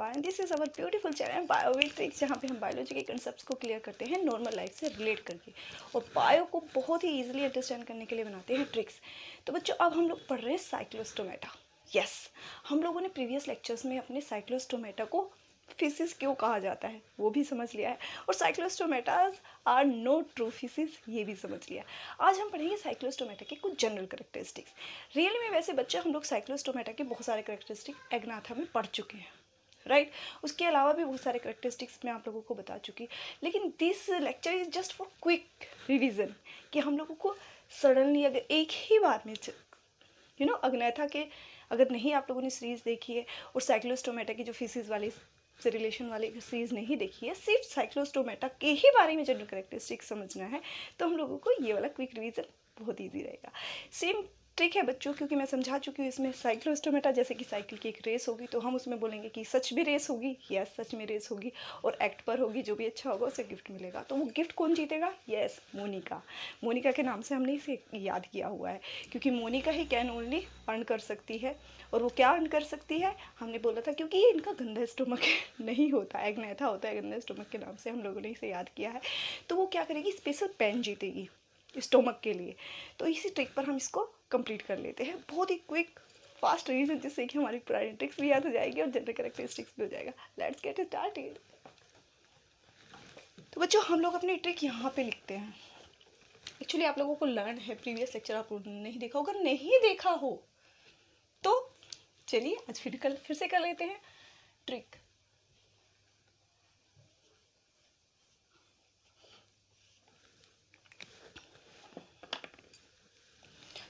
Shilpa and this is our beautiful channel bio with tricks, जहाँ पे हम बायोलॉजी के कंसेप्ट्स को क्लियर करते हैं नॉर्मल लाइफ से रिलेट करके और बायो को बहुत ही ईजिली अंडरस्टैंड करने के लिए बनाते हैं ट्रिक्स। तो बच्चों अब हम लोग पढ़ रहे हैं साइक्लोस्टोमेटा। यस, हम लोगों ने प्रीवियस लेक्चर्स में अपने साइक्लोस्टोमेटा को फिसिस क्यों कहा जाता है वो भी समझ लिया है, और साइक्लोस्टोमेटाज आर नॉट ट्रू फिसिस ये भी समझ लिया। आज हम पढ़ेंगे साइक्लोस्टोमेटा के कुछ जनरल करेक्टरिस्टिक्स। रियली में वैसे बच्चे हम लोग साइक्लोस्टोमेटा के बहुत सारे करेक्टरिस्टिक एग्नाथा में पढ़ चुके हैं, राइट उसके अलावा भी बहुत सारे करेक्टरिस्टिक्स मैं आप लोगों को बता चुकी, लेकिन this lecture is just for quick revision कि हम लोगों को सडनली अगर एक ही बार में अग्नाथा के अगर नहीं आप लोगों ने सीरीज़ देखी है और साइक्लोस्टोमेटा की जो फिसिस वाली से रिलेशन वाली सीरीज़ नहीं देखी है, सिर्फ साइक्लोस्टोमेटा के ही बारे में जनरल करेक्टरिस्टिक समझना है, तो हम लोगों को ये वाला क्विक रिवीजन बहुत इजी रहेगा। सेम ट्रिक है बच्चों, क्योंकि मैं समझा चुकी हूँ इसमें साइक्लोस्टोमेटा जैसे कि साइकिल की एक रेस होगी तो हम उसमें बोलेंगे कि सच में रेस होगी, यस सच में रेस होगी, और एक्ट पर होगी, जो भी अच्छा होगा उसे गिफ्ट मिलेगा। तो वो गिफ्ट कौन जीतेगा? यस मोनिका। मोनिका के नाम से हमने इसे याद किया हुआ है क्योंकि मोनिका ही कैन ओनली अर्न कर सकती है। और वो क्या अर्न कर सकती है हमने बोला था, क्योंकि ये इनका गंदा स्टोमक नहीं होता, एग्नाथा होता है, गंदा स्टोमक के नाम से हम लोगों ने इसे याद किया है। तो वो क्या करेगी? स्पेशल पेन जीतेगी स्टोमक के लिए। तो इसी ट्रिक पर हम इसको कंप्लीट कर लेते हैं, बहुत ही क्विक फास्ट रीजन, जिससे कि हमारी पुरानी ट्रिक्स भी याद हो जाएगी और जनरल कैरेक्टरिस्टिक्स भी हो जाएगा। Let's get started. तो बच्चों हम लोग अपनी ट्रिक यहाँ पे लिखते हैं। एक्चुअली आप लोगों को लर्न है, प्रीवियस लेक्चर आप लोगों ने नहीं देखा, अगर नहीं देखा हो तो चलिए आज फिर से कर लेते हैं ट्रिक।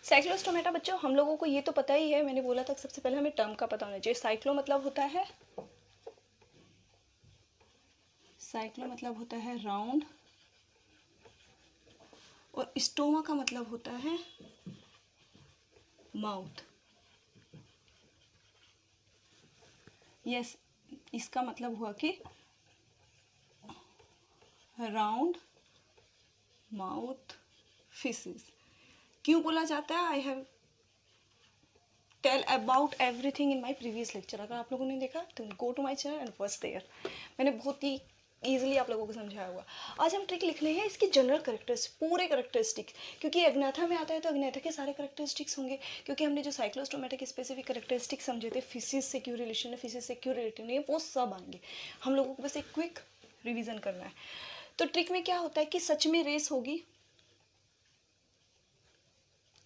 साइक्लोस्टोमेटा बच्चों हम लोगों को ये तो पता ही है, मैंने बोला था सबसे पहले हमें टर्म का पता होना चाहिए। साइक्लो मतलब होता है राउंड, और स्टोमा का मतलब होता है माउथ। यस, इसका मतलब हुआ कि राउंड माउथ फिसिस। क्यों बोला जाता है? I have tell about everything in my previous lecture. अगर आप लोगों ने देखा तो go to my channel and watch there. मैंने बहुत ही ईजिली आप लोगों को समझाया हुआ। आज हम ट्रिक लिख रहे हैं इसकी जनरल करेक्टरिस्टिक्स, पूरे करेक्टरिस्टिक्स, क्योंकि एग्नाथा में आता है तो एग्नाथा के सारे करेक्टरिस्टिक्स होंगे, क्योंकि हमने जो साइक्लोस्टोमेटा के स्पेसिफिक करेक्टरिस्टिक्स समझे थे, फिसिस से क्यों रिलेशन है, फिसिस से क्यों रिलेटेड नहीं है, वो सब आएंगे। हम लोगों को बस एक क्विक रिविजन करना है। तो ट्रिक में क्या होता है कि सच में रेस होगी,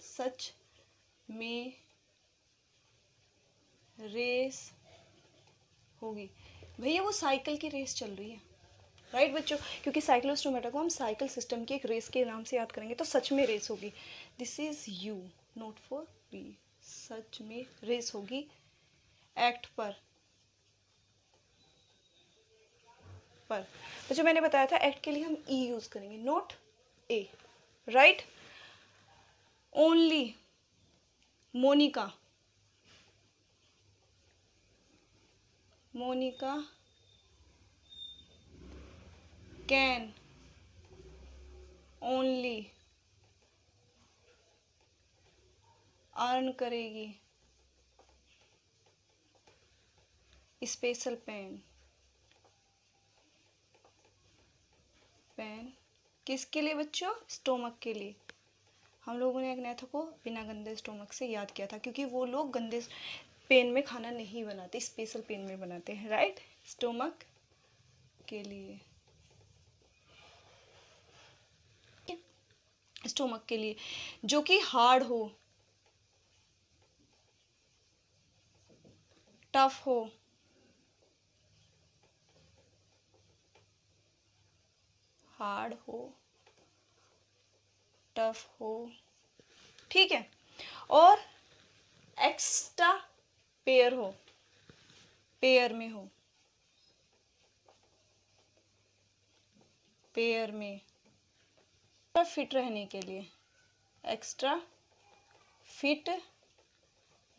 सच में रेस होगी। भैया वो साइकिल की रेस चल रही है, राइट बच्चों, क्योंकि साइक्लोस्टोमेटा को हम साइकिल सिस्टम की एक रेस के नाम से याद करेंगे, तो सच में रेस होगी। This is you note for B. सच में रेस होगी एक्ट पर बच्चों मैंने बताया था एक्ट के लिए हम ई यूज करेंगे, note A, right. Only Monica can only earn करेगी स्पेशल पेन किसके लिए बच्चों? स्टोमक के लिए। हम लोगों ने एग्नाथा को बिना गंदे स्टोमक से याद किया था, क्योंकि वो लोग गंदे पेन में खाना नहीं बनाते, स्पेशल पेन में बनाते हैं, राइट। स्टोमक के लिए, स्टोमक के लिए जो कि हार्ड हो, टफ हो, हार्ड हो, टफ हो, ठीक है, और एक्स्ट्रा पेयर हो, पेयर में हो, पेयर में फिट रहने के लिए, एक्स्ट्रा फिट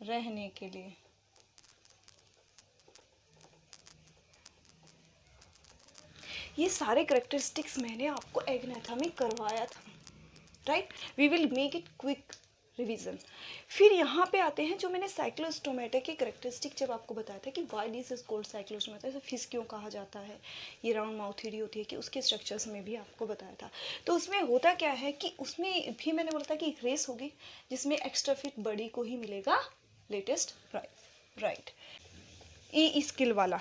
रहने के लिए। ये सारे करेक्टरिस्टिक्स मैंने आपको एग्नाथा में करवाया था, right. We will make it quick revision. फिर यहाँ पे आते हैं जो मैंने साइक्लोस्टोमेटा की करेक्टरिस्टिक जब आपको बताया था कि why this is called Cyclostomata, इसे फिश क्यों कहा जाता है, ये राउंड माउथ थ्योरी होती है कि उसके स्ट्रक्चर्स में भी आपको बताया था। तो उसमें होता क्या है कि उसमें भी मैंने बोला था कि एक रेस होगी जिसमें एक्स्ट्रा फिट बॉडी को ही मिलेगा लेटेस्ट प्राइस, राइट। ई स्किल वाला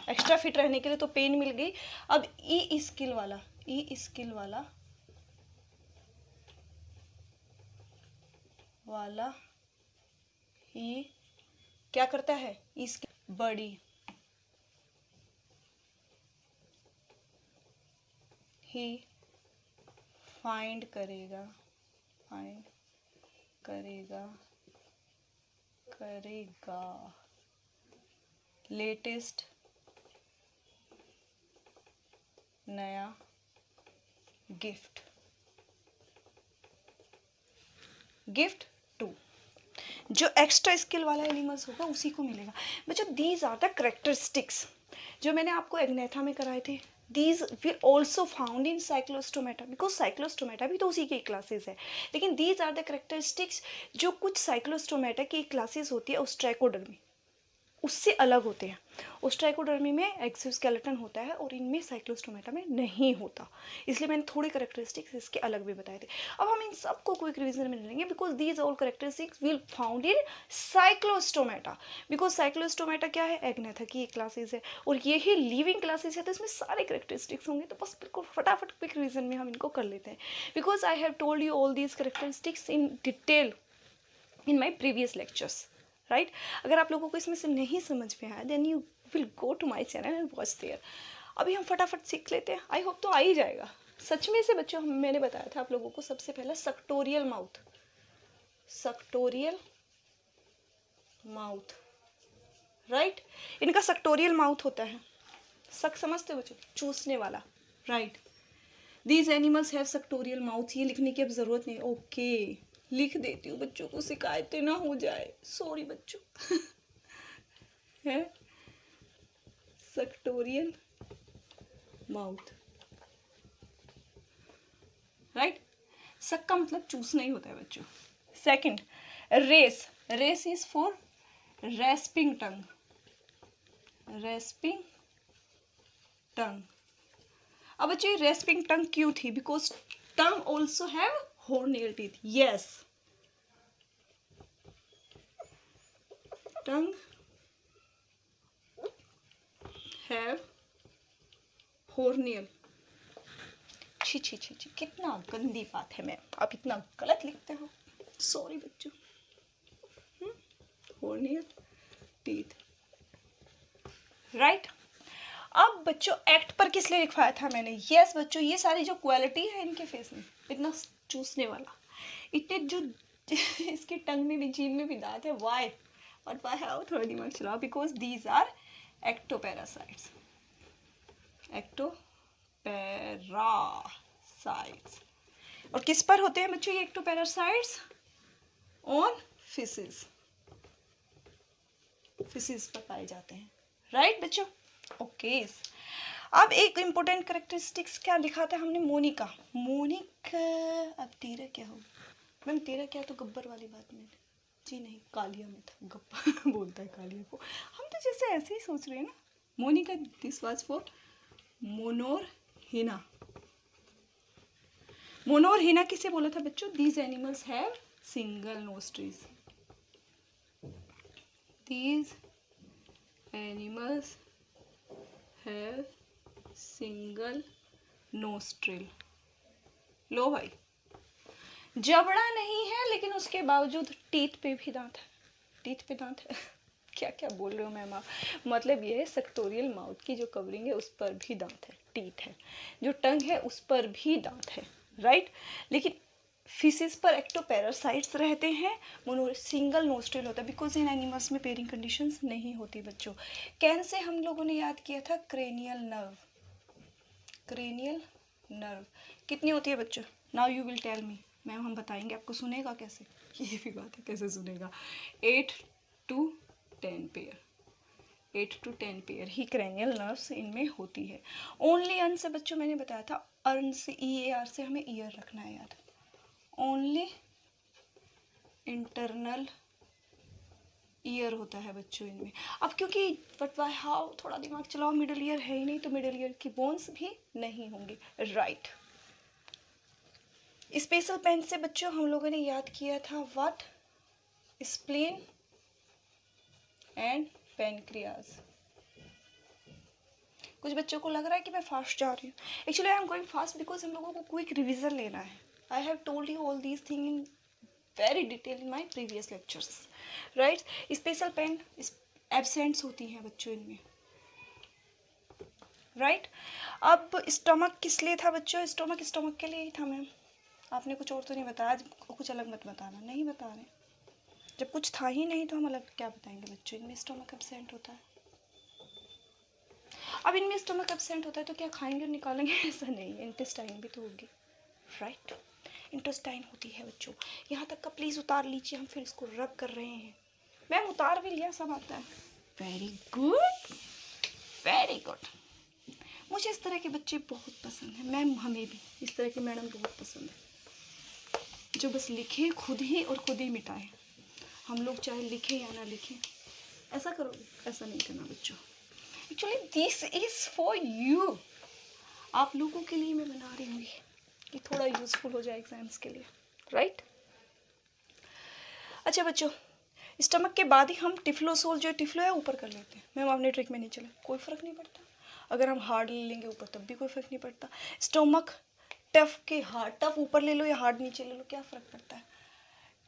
एक्स्ट्रा फिट रहने के लिए तो पेन मिल गई, अब ई स्किल वाला ही क्या करता है, इसकी बॉडी ही फाइंड करेगा लेटेस्ट नया गिफ्ट टू जो एक्स्ट्रा स्किल वाला एनिमल्स होगा उसी को मिलेगा। बच्चों दीज आर द करेक्टरिस्टिक्स जो मैंने आपको एग्नेथा में कराए थे, these will also found in Cyclostomata, because Cyclostomata भी तो उसी की क्लासेस है, लेकिन दीज आर द करेक्टरिस्टिक्स जो कुछ साइक्लोस्टोमेटा की क्लासेस होती है ओस्ट्राइकोडर्मी उससे अलग होते हैं। ओस्ट्राइकोडर्मी में एक्सोस्केलेटन होता है और इनमें साइक्लोस्टोमेटा में नहीं होता, इसलिए मैंने थोड़े करेक्टरिस्टिक्स इसके अलग भी बताए थे। अब हम इन सबको क्विक रिवीजन में लेंगे because these all characteristics will found in Cyclostomata, because Cyclostomata क्या है, एग्नेथा की एक क्लासेस है और ये ही लिविंग क्लासेस है, तो इसमें सारे करेक्टरिस्टिक्स होंगे। तो बस बिल्कुल फटाफट क्विक रिवीजन में हम इनको कर लेते हैं because I have told you all these characteristics in detail in my previous lectures, right. अगर आप लोगों को इसमें से नहीं समझ में आया then you will go to my channel and watch there. अभी हम फटाफट सीख लेते हैं, आई होप तो आ ही जाएगा। सच में से बच्चों मैंने बताया था आप लोगों को सबसे पहला सक्टोरियल माउथ, राइट। इनका सक्टोरियल माउथ होता है, सक समझते हो बच्चों, चूसने वाला, right. These animals have सक्टोरियल mouth, ये लिखने की अब जरूरत नहीं, ओके लिख देती हूँ बच्चों को शिकायतें ना हो जाए, सॉरी बच्चों है सक्टोरियल माउथ, राइट। सक का मतलब चूसना ही होता है बच्चों। Second race is for rasping tongue, अब बच्चों रेस्पिंग टंग क्यों थी, because tongue also have horned teeth, yes, tongue have horned, छी छी छी छी, कितना गंदी बात है मैम, आप इतना गलत लिखते हो, सॉरी बच्चों। horned teeth, right. अब बच्चों एक्ट पर किस लिए लिखवाया था मैंने, यस बच्चों ये सारी जो क्वालिटी है इनके फेस में, इतना चूसने वाला, इतने जो इसकी टंग में भी जीभ में भी दांत है, वाई और वाई हाउ थोड़ा दिमाग चलाओ, बिकॉज दीज आर एक्टोपैरासाइट्स, और किस पर होते हैं बच्चों ये एक्टोपैरासाइट्स, ऑन फिशेस पर पाए जाते हैं, राइट बच्चों, ओके। अब एक इम्पोर्टेंट करेक्टरिस्टिक्स क्या लिखा था हमने, मोनिका, अब तेरा क्या हो मैम, तेरा क्या, तो गब्बर वाली बात में जी नहीं, कालिया में था, गब्बर बोलता है कालिया को, हम तो जैसे ऐसे ही सोच रहे हैं ना। Monica this was for monorhina किसे बोला था बच्चों, these animals have single nostrils, these animals have single nostril, लो भाई जबड़ा नहीं है लेकिन उसके बावजूद टीथ पे भी दांत है, क्या क्या बोल रहे हो मैम आप, मतलब ये है सेक्टोरियल माउथ की जो कवरिंग है उस पर भी दांत है, टीथ है, जो टंग है उस पर भी दांत है, राइट। लेकिन फिशेस पर एक्टोपैरासाइट्स रहते हैं, सिंगल नोस्ट्रिल होता है, बिकॉज इन एनिमल्स में पेयरिंग कंडीशंस नहीं होती बच्चों। कैन से हम लोगों ने याद किया था, क्रेनियल नर्व कितनी होती है बच्चों, now you will tell me, ma'am हम बताएंगे आपको, सुनेगा कैसे, ये भी बात है कैसे सुनेगा, 8 to 10 pair he cranial nerves इनमें होती है। ओनली अन से बच्चों मैंने बताया था, अर्न से EAR से हमें ईयर रखना है याद, ओनली इंटरनल ईयर होता है बच्चों इनमें। अब क्योंकि बट वाई हाउ, थोड़ा दिमाग चलाओ, मिडल ईयर है ही नहीं तो मिडल ईयर की बोन्स भी नहीं होंगे, राइट। स्पेशल पेन से बच्चों हम लोगों ने याद किया था व्हाट, स्प्लीन एंड पेनक्रियाज। कुछ बच्चों को लग रहा है कि मैं फास्ट जा रही हूँ, actually I am going fast because हम लोगों को क्विक रिविजन लेना है। I have told you all these thing in very detail in my previous lectures, right. Special pain absents होती हैं बच्चों इनमें, राइट। अब स्टमक किस लिए था बच्चों? स्टमक के लिए ही था मैम, आपने कुछ और तो नहीं बताया, आज कुछ अलग मत बताना, नहीं बता रहे। जब कुछ था ही नहीं तो हम अलग क्या बताएंगे बच्चों? इनमें स्टमक एब्सेंट होता है। अब इनमें स्टमक एब्सेंट होता है तो क्या खाएंगे और निकालेंगे? ऐसा नहीं है, इंटेस्टाइन भी तो होगी, राइट। इंटेस्टाइन होती है बच्चों। यहाँ तक का प्लीज़ उतार लीजिए, हम फिर इसको रब कर रहे हैं। मैम उतार भी लिया, सब आता है, वेरी गुड वेरी गुड। मुझे इस तरह के बच्चे बहुत पसंद हैं मैम, हमें भी इस तरह के मैडम बहुत पसंद है, जो बस लिखे खुद ही और खुद ही मिटाए। हम लोग चाहे लिखें या ना लिखें, ऐसा करोगे? ऐसा नहीं करना बच्चों। Actually this is for you, आप लोगों के लिए मैं बना रही हूँ कि थोड़ा यूजफुल हो जाए एग्जाम्स के लिए, राइट। अच्छा बच्चों, स्टमक के बाद ही हम टिफ्लोसोल, जो टिफ्लो है ऊपर कर लेते हैं। मैम आपने ट्रिक में नहीं चला, कोई फ़र्क नहीं पड़ता। अगर हम हार्ड ले लेंगे ऊपर तब भी कोई फ़र्क नहीं पड़ता। स्टमक टफ के हार्ड, टफ ऊपर ले लो या हार्ड नीचे ले लो, क्या फ़र्क पड़ता है?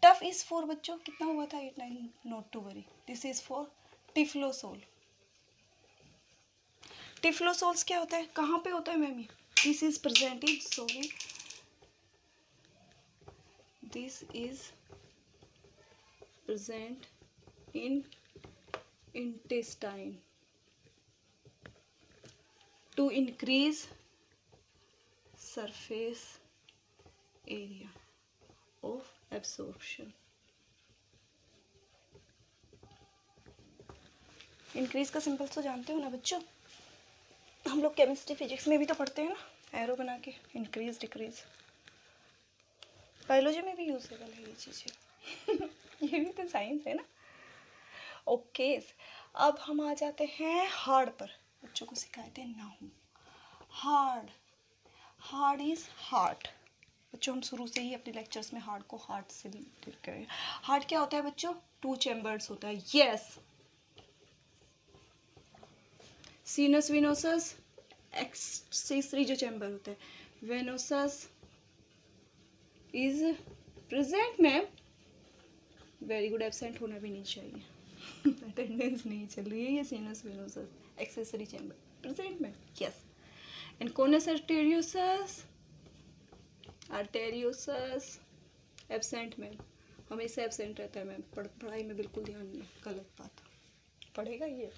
टफ इज़ फॉर बच्चों कितना हुआ था 8 9, not to worry, this is for typhlosole. Typhlosoles क्या होता है, कहाँ पे होता है मैम? ये this is present in, sorry, this is present in intestine to increase surface area of absorption। Increase का सिंपल तो जानते हो ना बच्चों, हम लोग केमिस्ट्री फिजिक्स में भी तो पढ़ते हैं ना, एरो बना के, इंक्रीज डिक्रीज। बायोलॉजी में भी यूजेबल है ये चीज़ें ये भी तो साइंस है ना। ओके अब हम आ जाते हैं हार्ड पर। बच्चों को सिखाते हैं noun. Hard, hard is heart. बच्चों हम शुरू से ही अपने लेक्चर्स में हार्ट को हार्ट से रिलेट करें। हार्ट क्या होता है बच्चों? 2 चैम्बर्स होता है, यस। सीनस विनोसस एक्सेसरी जो चैम्बर होता है, venosus is present ma'am, very good, absent होना भी नहीं चाहिए अटेंडेंस नहीं चल रही है, ये sinus venosus accessory chamber present में, yes. And conus arteriosus, arteriosus absent ma'am, हमेशा एब्सेंट रहता है मैम, पढ़ाई में बिल्कुल ध्यान नहीं, गलत बात, पढ़ेगा ये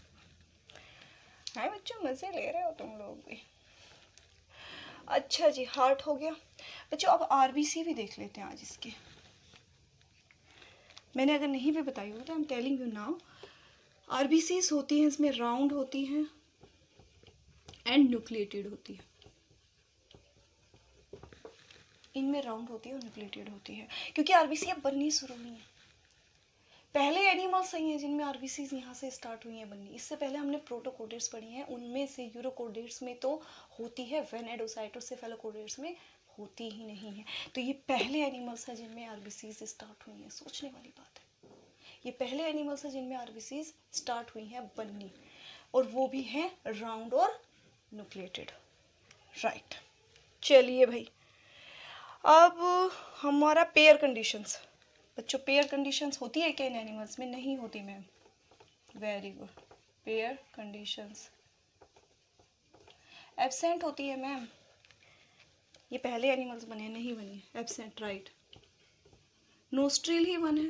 है बच्चों, मजे ले रहे हो तुम लोग भी। अच्छा जी, हार्ट हो गया बच्चों। अब आरबीसी भी देख लेते हैं आज इसके, मैंने अगर नहीं भी बताई हो तो I am telling you now. RBCs होती हैं, इसमें राउंड होती हैं एंड न्यूक्लिएटेड होती है। इनमें राउंड होती है और न्यूक्लिएटेड होती है, क्योंकि आरबीसी अब बननी शुरू हुई है। पहले एनिमल्स सही हैं जिनमें आरबीसीज यहाँ से स्टार्ट हुई हैं बननी। इससे पहले हमने प्रोटोकोडेट्स पढ़ी हैं, उनमें से यूरोकोडेट्स में तो होती है, वेनेडोसाइट और सेफेलोकोडेट्स में होती ही नहीं है। तो ये पहले एनिमल्स हैं जिनमें आरबीसीज स्टार्ट हुई हैं। सोचने वाली बात है, ये पहले एनिमल्स हैं जिनमें आरबीसीज स्टार्ट हुई हैं बननी, और वो भी हैं राउंड और न्यूक्लिएटेड, राइट। चलिए भाई, अब हमारा पेयर कंडीशंस। बच्चों पेयर कंडीशंस होती है क्या इन एनिमल्स में? नहीं होती ma'am, very good. Pair conditions absent होती है मैम, ये पहले एनिमल्स बने नहीं बनी, एब्सेंट, राइट। नोस्ट्रिल ही बने,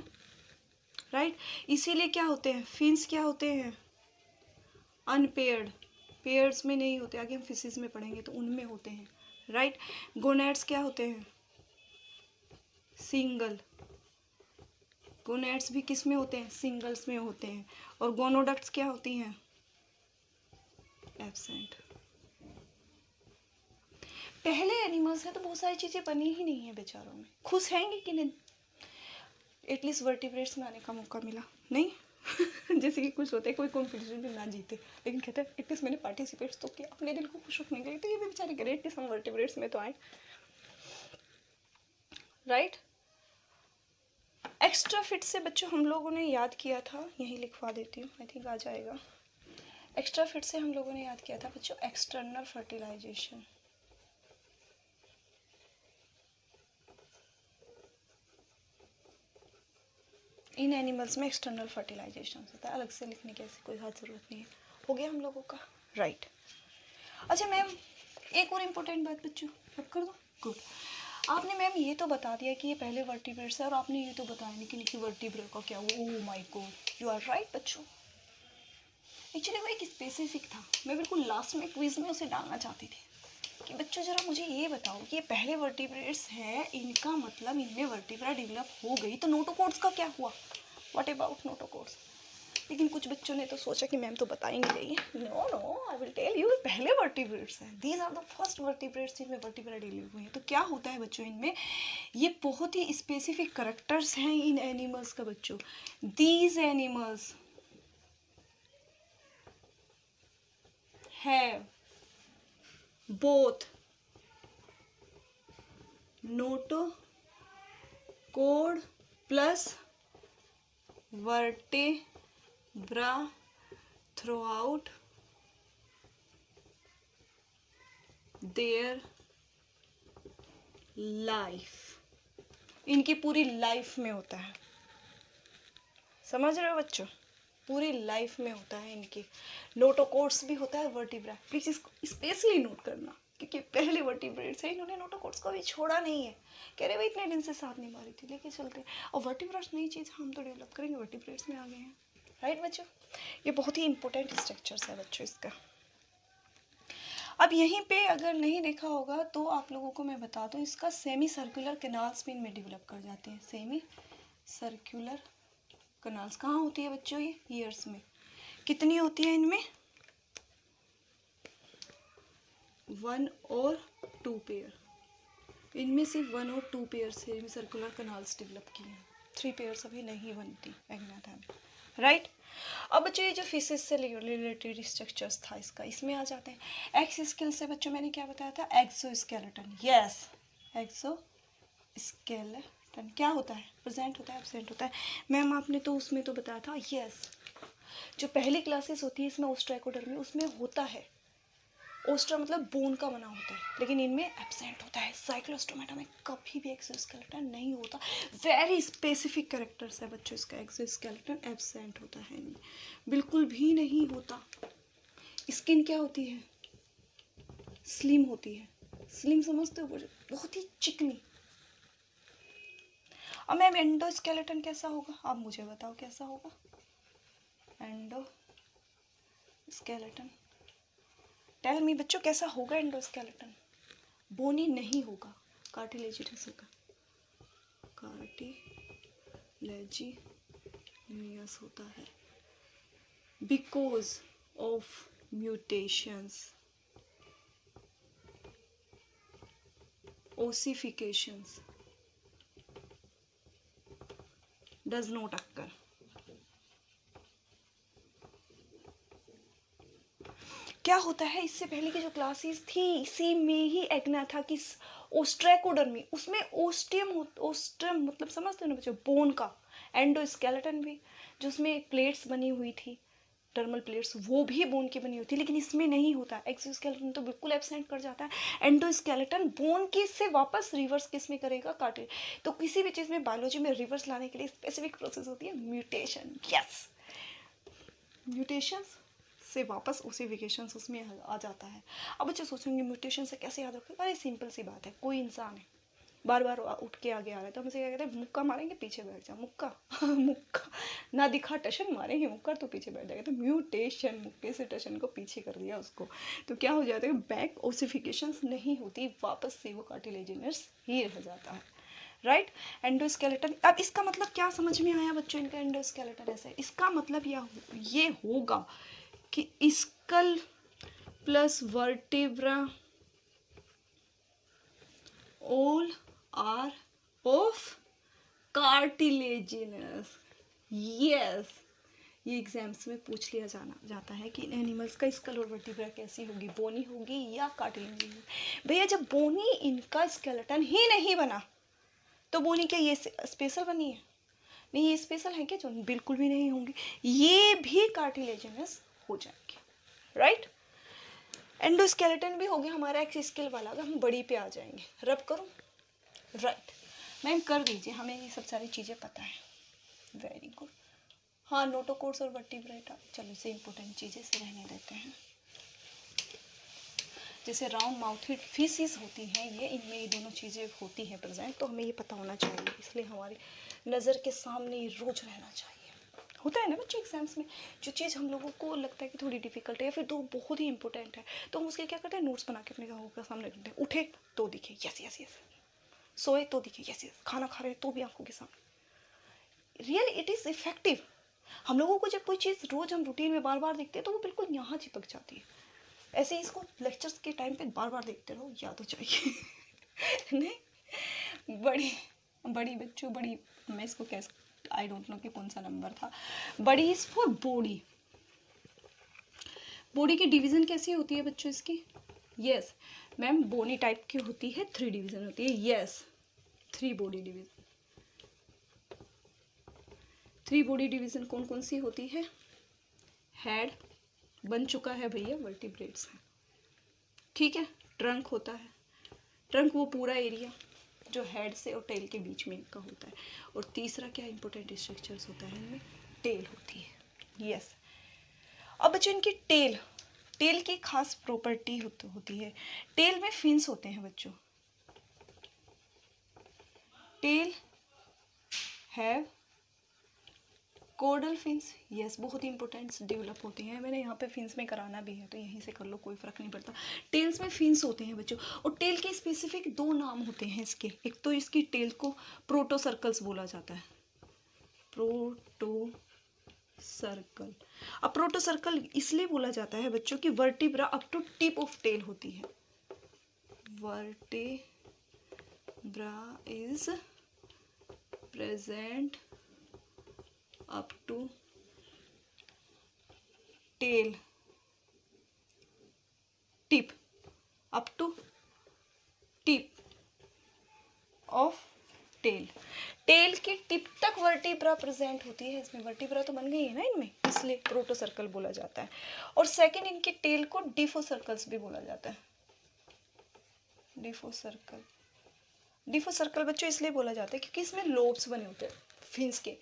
राइट। इसीलिए क्या होते हैं फिन्स, क्या होते हैं? अनपेयर्ड, पेयर्स में नहीं होते, आगे हम फिशेस में पढ़ेंगे तो उनमें होते हैं, राइट। गोनेड्स क्या होते हैं? सिंगल। गोनेड्स भी किस में होते हैं? सिंगल्स में होते हैं। और गोनोडक्ट्स क्या होती हैं? एब्सेंट। पहले एनिमल्स हैं तो बहुत सारी चीज़ें बनी ही नहीं है बेचारों में, खुश हैंगे कि नहीं? एटलीस्ट वर्टिब्रेट्स में आने का मौका मिला नहीं। जैसे कि कुछ होता है कोई कॉम्पिटिशन में ना जीते लेकिन कहते हैं एटलीस्ट मैंने पार्टिसिपेट्स तो किया अपने दिल को खुश रखने के लिए, तो ये भी बेचारे करें एटलीस्ट हम वर्टिब्रेट्स में तो आए, राइट। एक्स्ट्रा फिट से बच्चों हम लोगों ने याद किया था, यहीं लिखवा देती हूँ, आई थिंक आ जाएगा। एक्स्ट्रा फिट से हम लोगों ने याद किया था बच्चों एक्सटर्नल फर्टिलाइजेशन। इन एनिमल्स में एक्सटर्नल फर्टिलाइजेशन होता है, अलग से लिखने की ऐसी कोई खास ज़रूरत नहीं है। हो गया हम लोगों का, राइट। अच्छा मैम एक और इम्पोर्टेंट बात बच्चों, अब कर दो, गुड। आपने मैम ये तो बता दिया कि ये पहले वर्टिब्रेट्स है और आपने ये तो बताया नहीं कि लिखी वर्टिब्रेट का क्या हुआ। Oh my god, you are right बच्चों। एक्चुअली वो एक स्पेसिफिक था, मैं बिल्कुल लास्ट में क्विज में उसे डालना चाहती थी कि बच्चों ज़रा मुझे ये बताओ कि ये पहले वर्टिब्रेट्स है, इनका मतलब इनमें वर्टिब्रा डेवलप हो गई तो नोटोकॉर्ड्स का क्या हुआ, व्हाट अबाउट नोटोकॉर्ड्स। लेकिन कुछ बच्चों ने तो सोचा कि मैम तो बता ही नहीं रही है। No no, I will tell you, पहले वर्टिब्रेट्स हैं, these are the first vertebrates जिनमें वर्टिब्रा डेवलप हुई है। तो क्या होता है बच्चों इनमें, ये बहुत ही स्पेसिफिक करैक्टर्स हैं इन एनिमल्स का बच्चों। These animals have both notochord plus vertebra throughout their life। इनकी पूरी लाइफ में होता है, समझ रहे हो बच्चों, पूरी लाइफ में होता है इनकी। नोटोकॉर्ड्स भी होता है, वर्टिब्रा, प्लीज इसको स्पेशली नोट करना क्योंकि पहले वर्टिब्रेट्स है, इन्होंने नोटोकॉर्ड्स को भी छोड़ा नहीं है। कह रहे भाई इतने दिन से साथ नहीं मारी थी, लेके चलते हैं। और वर्टिब्रेट्स नई चीज़ हम तो डेवलप करेंगे, वर्टिब्रेट्स में आ गए हैं, राइट बच्चों। ये बहुत ही इंपॉर्टेंट स्ट्रक्चर्स है बच्चों इसका। अब यहीं पे अगर नहीं देखा होगा तो आप लोगों को मैं बता दूं, इसका सेमी सर्कुलर कैनाल्स भी इनमें डेवलप कर जाते हैं। सेमी सर्कुलर कैनाल्स कहाँ होती है बच्चों, ये ईयर्स में। कितनी होती है इनमें, 1 और 2 पेयर। इनमें सिर्फ 1 और 2 पेयर से सर्कुलर कैनाल्स डेवलप किए हैं, 3 पेयर्स अभी नहीं बनती एग्नाथा में, राइट। अब बच्चों ये जो फिशेस से रिलेटेड स्ट्रक्चर्स था इसका, इसमें आ जाते हैं। एक्स स्केल से बच्चों मैंने क्या बताया था, एक्सोस्केलेटन, यस एक्सोस्केलेटन क्या होता है, प्रेजेंट होता है एब्सेंट होता है। मैम आपने तो उसमें तो बताया था, यस जो पहली क्लासेस होती है इसमें ओस्ट्राइकोडर्मी, उसमें होता है, ओस्ट्रा मतलब बोन का बना होता है, लेकिन इनमें एब्सेंट होता है। साइक्लोस्टोमेटा में कभी भी एक्सोस्केलेटन नहीं होता, वेरी स्पेसिफिक कैरेक्टर्स है बच्चों इसका। एक्सोस्केलेटन एब्सेंट होता है इनमें, बिल्कुल भी नहीं होता। स्किन क्या होती है, स्लिम होती है, स्लिम समझते हो, बहुत ही चिकनी। अब मैम एंडोस्केलेटन कैसा होगा, आप मुझे बताओ कैसा होगा एंडोस्केलेटन, टेल मी बच्चों कैसा होगा एंडोस्केलेटन। बोनी नहीं होगा, कार्टिलेजिनस होगा, कार्टिलेजिनियस होता है because of mutations, ossifications does not occur। क्या होता है, इससे पहले की जो क्लासेस थी इसी में ही एग्नाथा की ओस्ट्रैकोडर्मी, उसमें ओस्टियम मतलब समझते हो ना बच्चों, बोन का। एंडोस्केलेटन भी जो उसमें प्लेट्स बनी हुई थी, टर्मल प्लेट्स, वो भी बोन की बनी होती है, लेकिन इसमें नहीं होता। एक्सोस्केलेटन तो बिल्कुल एब्सेंट कर जाता है। एंडोस्केलेटन बोन की से वापस रिवर्स किस में करेगा, कार्टिलेज। तो किसी भी चीज़ में बायोलॉजी में रिवर्स लाने के लिए स्पेसिफिक प्रोसेस होती है म्यूटेशन, यस म्यूटेशंस से वापस ओसिफिकेशंस उसमें आ जाता है। अब बच्चे सोचेंगे म्यूटेशन से कैसे याद रखें, अरे सिंपल सी बात है, कोई इंसान है बार बार उठ के आगे आ रहा है तो हम इसे क्या कहते हैं, मुक्का मारेंगे पीछे बैठ जा, मुक्का मुक्का ना दिखा टशन मारेंगे मुक्का तो पीछे बैठ जाएगा, तो म्यूटेशन, मुक्के से टशन को पीछे कर दिया उसको, तो क्या हो जाता है, बैक ओसिफिकेशंस नहीं होती, वापस से वो कार्टिलेजिनस ही रह जाता है, राइट। एंडोस्केलेटन, अब इसका मतलब क्या समझ में आया बच्चों, इनका एंडोस्केलेटन ऐसे, इसका मतलब ये होगा कि skull plus vertebra all are of cartilaginous. Yes, ये एग्जाम्स में पूछ लिया जाता है कि इन एनिमल्स का स्कल और वर्टिब्रा कैसी होगी, बोनी होगी या कार्टिलेजिनस। भैया जब बोनी इनका स्केलेटन ही नहीं बना तो बोनी क्या ये स्पेशल बनी है? नहीं, ये स्पेशल है क्या जो? बिल्कुल भी नहीं होंगी, ये भी कार्टिलेजिनस हो जाएंगे, राइट। एंडोस्केलेटन भी हो गया हमारा एक्स स्केल वाला। अगर हम बड़ी पे आ जाएंगे, रब करूं, राइट। मैम कर दीजिए, हमें ये सब सारी चीज़ें पता है, वेरी गुड। हाँ, नोटोकोर्स और वर्टिब्रेटा, चलो इसे इंपॉर्टेंट चीज़ें से रहने देते हैं। जैसे राउंड माउथेड फिशेस होती हैं ये, इनमें ये दोनों चीज़ें होती हैं प्रेजेंट, तो हमें ये पता होना चाहिए, इसलिए हमारी नज़र के सामने ये रोज रहना चाहिए। होता है ना बच्चे एग्जाम्स में, जो चीज़ हम लोगों को लगता है कि थोड़ी डिफिकल्ट है या फिर दो बहुत ही इंपॉर्टेंट है, तो हम उसके क्या करते हैं, नोट्स बना के अपने आँखों के सामने रखते हैं। उठे तो दिखे, यस यस यस, सोए तो दिखे, यस यस, खाना खा रहे तो भी आंखों के सामने। Real it is effective. हम लोगों को जब कोई चीज़ रोज हम रूटीन में बार बार देखते हैं तो वो बिल्कुल यहाँ चिपक जाती है। ऐसे ही इसको लेक्चर्स के टाइम पे बार बार देखते रहो, याद हो जाएगी। नहीं, बड़ी बच्चों, बड़ी, मैं इसको कैसे, आई डोंट नो कि कौन सा नंबर था। बड़ी इज फॉर बॉडी। बॉडी की डिवीजन कैसी होती है बच्चों इसकी? यस मैम, बोनी टाइप की होती है, 3 डिवीजन होती है। Yes, 3 body division. 3 body division कौन कौन सी होती है? हेड बन चुका है भैया, वर्टिब्रेट्स है, ठीक है। ट्रंक होता है, ट्रंक वो पूरा एरिया जो हेड से और टेल के बीच में का होता है। और तीसरा क्या इंपॉर्टेंट स्ट्रक्चर्स होता है इनमें? टेल होती है। यस, अब बच्चों इनकी टेल की खास प्रॉपर्टी होती है। टेल में फिन्स होते हैं बच्चों। Tail have caudal fins. Yes, बहुत ही इंपॉर्टेंट डेवलप होती हैं। मैंने यहाँ पे फिन्स में कराना भी है तो यहीं से कर लो, कोई फर्क नहीं पड़ता। टेल्स में फिन्स होते हैं बच्चों, और टेल के स्पेसिफिक 2 नाम होते हैं इसके। एक तो इसकी टेल को प्रोटो सर्कल्स बोला जाता है, प्रोटो सर्कल। अब प्रोटो सर्कल इसलिए बोला जाता है बच्चों कि vertebra up to tip of tail होती है। Vertebra is present up to tail tip, up to tip of tail. Tail की टिप तक वर्टिब्रा प्रेजेंट होती है। इसमें वर्टिब्रा तो बन गई है ना इनमें, इसलिए प्रोटो सर्कल बोला जाता है। और सेकंड, इनकी टेल को डिफो सर्कल्स भी बोला जाता है। डिफो सर्कल बच्चों इसलिए बोला जाता है क्योंकि इसमें लोब्स बने होते हैं फिन्स के।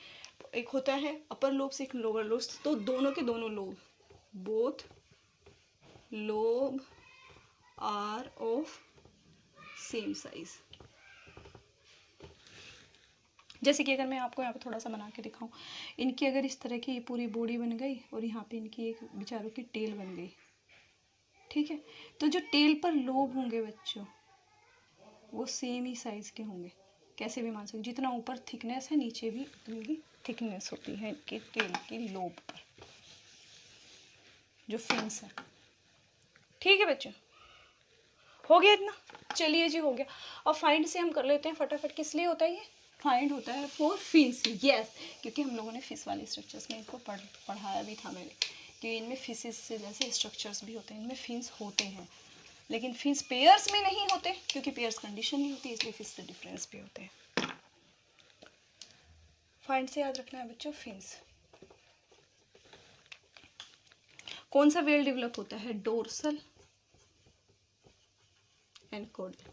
एक होता है अपर लोब्स, एक लोअर लोब्स, तो दोनों के दोनों lobe, both lobe are of same size. जैसे कि अगर मैं आपको यहाँ पे थोड़ा सा बना के दिखाऊं, इनकी अगर इस तरह की पूरी बॉडी बन गई और यहाँ पे इनकी एक बेचारों की टेल बन गई, ठीक है, तो जो टेल पर लोब होंगे बच्चों वो सेम ही साइज के होंगे। कैसे भी मान सकते, जितना ऊपर थिकनेस है नीचे भी उतनी ही थिकनेस होती है इनके टेल की लोब पर, जो फिन्स है। ठीक है बच्चों, हो गया इतना? चलिए जी, हो गया। और फाइंड से हम कर लेते हैं फटाफट। किस लिए होता है ये? फाइंड होता है फॉर फिन्स। यस, क्योंकि हम लोगों ने फिश वाले स्ट्रक्चर्स में इनको पढ़ाया भी था मैंने कि इनमें फिशेस से जैसे स्ट्रक्चर्स भी होते हैं, इनमें फिन्स होते हैं, लेकिन फिन्स पेयर्स में नहीं होते क्योंकि पेयर्स कंडीशन नहीं होती, इसलिए फिश से डिफरेंस भी होते हैं। फाइंड से याद रखना है बच्चों, फिन्स। कौन सा वेल डेवलप होता है? डोर्सल एंड कोडल।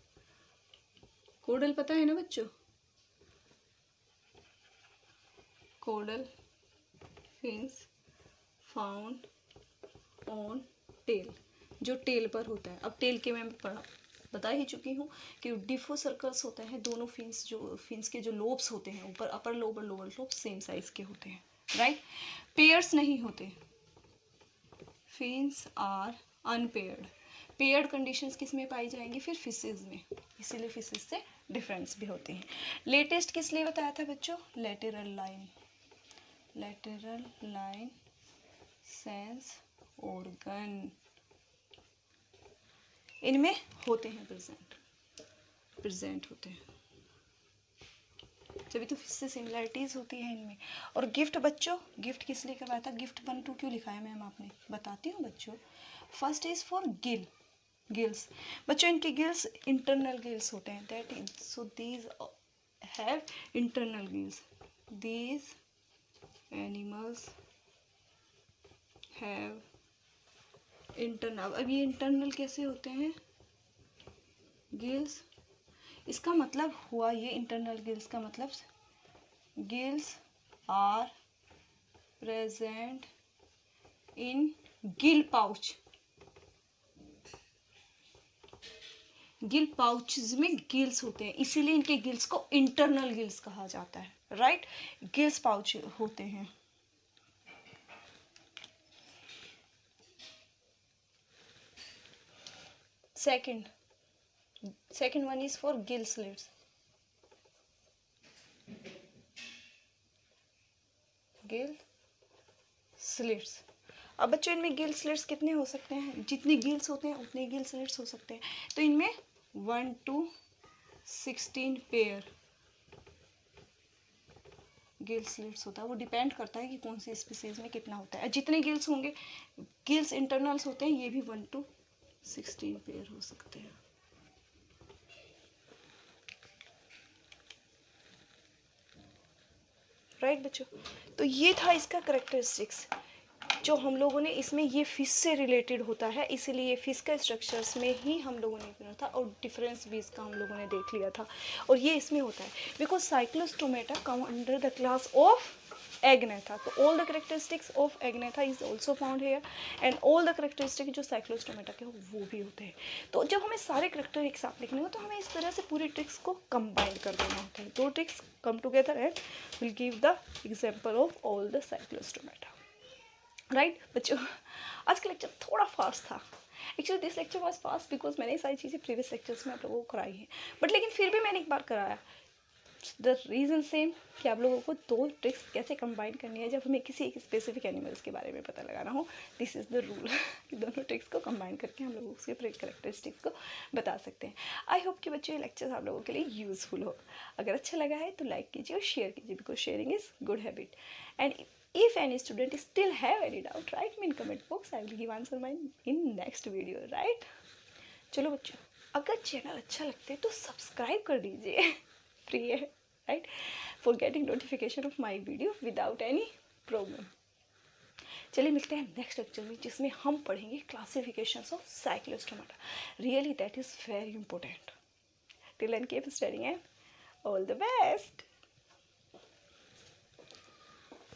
कोडल पता है ना बच्चों? कोडल फिन्स फाउंड ऑन टेल, जो टेल पर होता है। अब टेल के मैं बता ही चुकी हूँ कि डिफो सर्कल्स होते हैं दोनों फिन्स, जो फिन्स के जो लोब्स होते हैं ऊपर, अपर लोब और लोअर लोब सेम साइज के होते हैं, राइट। पेयर्स नहीं होते, fins are unpaired. Paired conditions किस में पाई जाएंगी? फिर फिशेज में, इसीलिए फिशेज से डिफरेंस भी होते हैं। लेटेस्ट किस लिए बताया था बच्चों? लेटरल लाइन सेंस ऑर्गन, इनमें होते हैं प्रेजेंट होते हैं। जब तो फिश से सिमिलरिटीज़ होती है इनमें। और गिफ्ट बच्चों, गिफ्ट किस लिए करवाया था, गिफ्ट 1 2 क्यों लिखा है मैम आपने, बताती हूँ बच्चों। फर्स्ट इज़ फॉर गिल्स बच्चों, इनके गिल्स इंटरनल गिल्स होते हैं, that is so these have internal gills, these animals have internal. अब ये इंटरनल कैसे होते हैं गिल्स, इसका मतलब हुआ ये इंटरनल गिल्स का मतलब gills are present in gill pouch, gill pouches में गिल्स होते हैं, इसीलिए इनके गिल्स को इंटरनल गिल्स कहा जाता है, राइट। गिल्स पाउच होते हैं। Second one is for gill slits, gill slits. अब बच्चों इनमें गिल स्लिट्स कितने हो सकते हैं, जितने गिल्स होते हैं उतने गिल स्लिट्स हो सकते हैं। तो इनमें 1 to 16 पेयर गिल स्लिट्स होता है, वो डिपेंड करता है कि कौन सी स्पीसीज में कितना होता है। जितने गिल्स होंगे, गिल्स इंटरनल्स होते हैं, ये भी 1 to 16 पेयर हो सकते हैं। राइट बच्चों, तो ये था इसका करेक्टरिस्टिक्स जो हम लोगों ने इसमें, ये फिश से रिलेटेड होता है, इसीलिए फिश का स्ट्रक्चर्स में ही हम लोगों ने किया था और डिफरेंस भी इसका हम लोगों ने देख लिया था। और ये इसमें होता है because cyclostomata come under the class of agnatha, तो all the characteristics of agnatha is also found here and all the characteristic जो साइक्लोस्टोमेटा के हो वो भी होते हैं। तो जब हमें सारे करेक्टर एक साथ लिखने हो तो हमें इस तरह से पूरी ट्रिक्स को कंबाइन कर देना होता है, 2 tricks come together and will give the example of all the Cyclostomata. Right बच्चों, आज का लेक्चर थोड़ा फास्ट था, actually this lecture was fast because मैंने ये सारी चीज़ें प्रीवियस लेक्चर्स में आप लोगों को कराई हैं, बट लेकिन फिर भी मैंने एक बार कराया। द रीज़न सेम कि आप लोगों को 2 ट्रिक्स कैसे कंबाइन करनी है जब हमें किसी एक स्पेसिफिक एनिमल्स के बारे में पता लगाना हो, दिस इज़ द रूल कि दोनों ट्रिक्स को कंबाइन करके हम लोग उसके करेक्टरिस्टिक्स को बता सकते हैं। आई होप कि बच्चों ये लेक्चर आप लोगों के लिए यूजफुल हो। अगर अच्छा लगा है तो लाइक कीजिए और शेयर कीजिए because sharing is good habit. And if any student still have any doubt, write me in comment box, I will give answer mine in next video, right? चलो बच्चों, अगर चैनल अच्छा लगता है तो सब्सक्राइब कर दीजिए, फ्री है, right, for getting notification of my video without any problem. चलिए मिलते हैं नेक्स्ट लेक्चर में जिसमें हम पढ़ेंगे classifications of cyclostomata, really that is very important. Till then keep studying and all the best.